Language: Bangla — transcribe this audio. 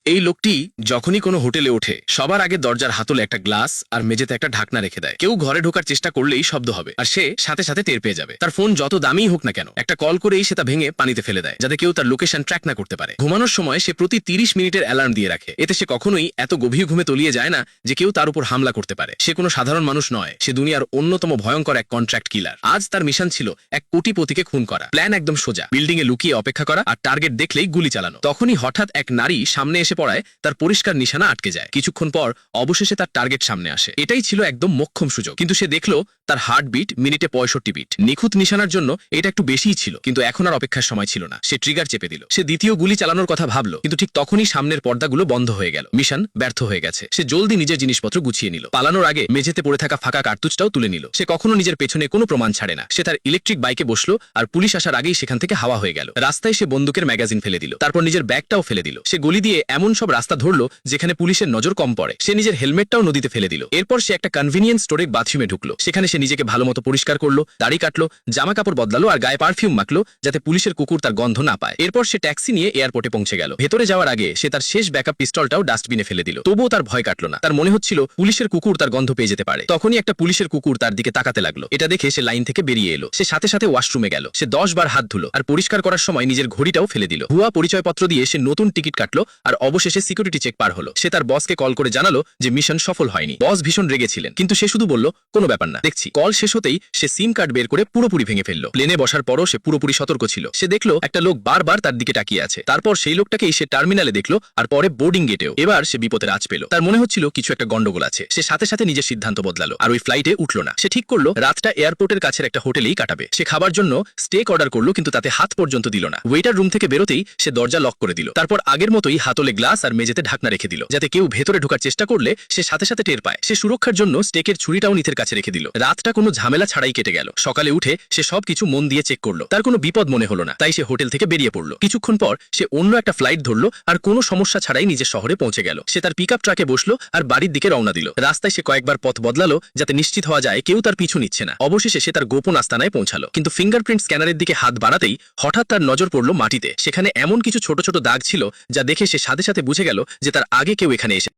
এই লোকটি যখনই কোনো হোটেলে ওঠে সবার আগে দরজার হাতলে একটা গ্লাস আর মেঝেতে একটা ঢাকনা রেখে দেয়। কেউ ঘরে ঢোকার চেষ্টা করলেই শব্দ হবে আর সে সাথে সাথে টের পেয়ে যাবে। তার ফোন যত দামিই হোক না কেন, একটা কল করেই সে তা ভেঙে পানিতে ফেলে দেয় যাতে কেউ তার লোকেশন ট্র্যাক না করতে পারে। ঘুমানোর সময় সে প্রতি 30 মিনিটের অ্যালার্ম দিয়ে রাখে। এতে সে কখনোই এত গভীর ঘুমে তলিয়ে যায় না যে কেউ তার উপর হামলা করতে পারে। সে কোনো সাধারণ মানুষ নয়, সে দুনিয়ার অন্যতম ভয়ঙ্কর এক কন্ট্রাক্ট কিলার। আজ তার মিশন ছিল এক কোটিপতিকে খুন করা। প্ল্যান একদম সোজা, বিল্ডিং এ লুকিয়ে অপেক্ষা করা আর টার্গেট দেখলেই গুলি চালানো। তখনই হঠাৎ এক নারী সামনে এসে পড়ায়, তার পরিষ্কার নিশানা আটকে যায়। কিছুক্ষণ পর অবশেষে তার টার্গেট সামনে আসে। এটাই ছিল একদম মোক্ষম সুযোগ, কিন্তু সে দেখলো তার হার্টবিট মিনিটে 65 বিট। নিখুঁত নিশানার জন্য এটা একটু বেশিই ছিল, কিন্তু এখন আর অপেক্ষার সময় ছিল না। সে ট্রিগার চেপে দিল। সে দ্বিতীয় গুলি চালানোর কথা ভাবলো, কিন্তু ঠিক তখনই সামনের পর্দাগুলো বন্ধ হয়ে গেল। মিশন ব্যর্থ হয়ে গেছে। সে জলদি নিজের জিনিসপত্র গুছিয়ে নিল। পালানোর আগে মেঝেতে পড়ে থাকা ফাঁকা কার্তুজটাও তুলে নিল। সে কখনো নিজের পেছনে কোনো প্রমাণ ছাড়ে না। সে তার ইলেকট্রিক বাইকে বসলো আর পুলিশ আসার আগেই সেখান থেকে হাওয়া হয়ে গেল। রাস্তায় সে বন্দুকের ম্যাগাজিন ফেলে দিল, তারপর নিজের ব্যাগটাও ফেলে দিল। সে গলি দিয়ে এমন সব রাস্তা ধরলো যেখানে পুলিশের নজর কম পড়ে। সে নিজের হেলমেটটাও নদীতে ফেলে দিল। এরপর সে একটা কনভিনিয়েন্স স্টোরে বাথরুমে ঢুকলো। সেখানে সে নিজেকে ভালো মতো পরিষ্কার করলো, দাড়ি কাটলো, জামা কাপড় বদলালো আর গায়ে পারফিউম মাখলো যাতে পুলিশের কুকুর তার গন্ধ না পায়। এরপর সে ট্যাক্সি নিয়ে এয়ারপোর্টে পৌঁছে গেল। ভেতরে যাওয়ার আগে সে তার শেষ ব্যাকআপ পিস্তলটাও ডাস্টবিনে ফেলে দিল। তবুও তার ভয় কাটলো না। তার মনে হচ্ছিল পুলিশের কুকুর তার গন্ধ পেয়ে যেতে পারে। তখনই একটা পুলিশের কুকুর তার দিকে তাকাতে লাগলো। এটা দেখে সে লাইন থেকে বেরিয়ে এলো। সে সাথে সাথে ওয়াশরুমে গেল। সে 10 বার হাত ধুলো আর পরিষ্কার করার সময় নিজের ঘড়িটাও ফেলে দিল। ভুয়া পরিচয়পত্র দিয়ে সে নতুন টিকিট কাটলো আর অবশেষে সিকিউরিটি চেক পার হলো। সে তার বসকে কল করে জানালো যে মিশন সফল হয়নি। বস ভীষণ রেগেছিলেন, কিন্তু সে শুধু বলল কোনো ব্যাপার না, দেখছি। কল শেষ হতেই সে সিম কার্ড বের করে পুরোপুরি ভেঙে ফেললো। প্লেনে বসার পরও সে পুরোপুরি সতর্ক ছিল। সে দেখলো একটা লোক বারবার তার দিকে তাকিয়ে আছে। তারপর সেই লোকটাকেই সে টার্মিনালে দেখলো আর পরে বোর্ডিং গেটেও। এবার সে বিপদের আঁচ পেল। তার মনে হচ্ছিল কিছু একটা গন্ডগোল আছে। সে সাথে সাথে নিজের সিদ্ধান্ত বদলালো আর ওই ফ্লাইটে উঠলো না। সে ঠিক করলো রাতটা এয়ারপোর্টের কাছের একটা হোটেলেই কাটাবে। সে খাবার জন্য স্টেক অর্ডার করলো, কিন্তু তাতে হাত পর্যন্ত দিল না। ওয়েটার রুম থেকে বেরোতেই সে দরজা লক করে দিল। তারপর আগের মতোই হাতলে গ্লাস আর মেঝেতে ঢাকনা রেখে দিল যাতে কেউ ভেতরে ঢোকার চেষ্টা করলে সে সাথে সাথে টের পায়। সে সুরক্ষার জন্য স্টেকের ছুরিটাও নিথের কাছে রেখে দিল। রাতটা কোনো ঝামেলা ছাড়াই কেটে গেল। সকালে উঠে সে সবকিছু মন দিয়ে চেক করলো। তার কোনো বিপদ মনে হলো না, তাই সে হোটেল থেকে বেরিয়ে পড়লো। কিছুক্ষণ পর সে অন্য একটা ফ্লাইট ধরলো আর কোনো সমস্যা ছাড়াই নিজের শহরে পৌঁছে গেল। সে তার পিকআপ ট্রাকে বসলো আর বাড়ির দিকে রওনা দিল। রাস্তায় সে কয়েকবার পথ বদলালো যাতে নিশ্চিত হওয়া যায় কেউ তার পিছু নিচ্ছে না। অবশেষে সে তার গোপন আস্তানায় পৌঁছালো, কিন্তু ফিঙ্গারপ্রিন্ট স্ক্যানারের দিকে হাত বাড়াতেই হঠাৎ তার নজর পড়লো মাটিতে। সেখানে এমন কিছু ছোট ছোট দাগ ছিল যা দেখে সে সাথে সাথে বুঝে গেল যে তার আগে কেউ এখানে এসে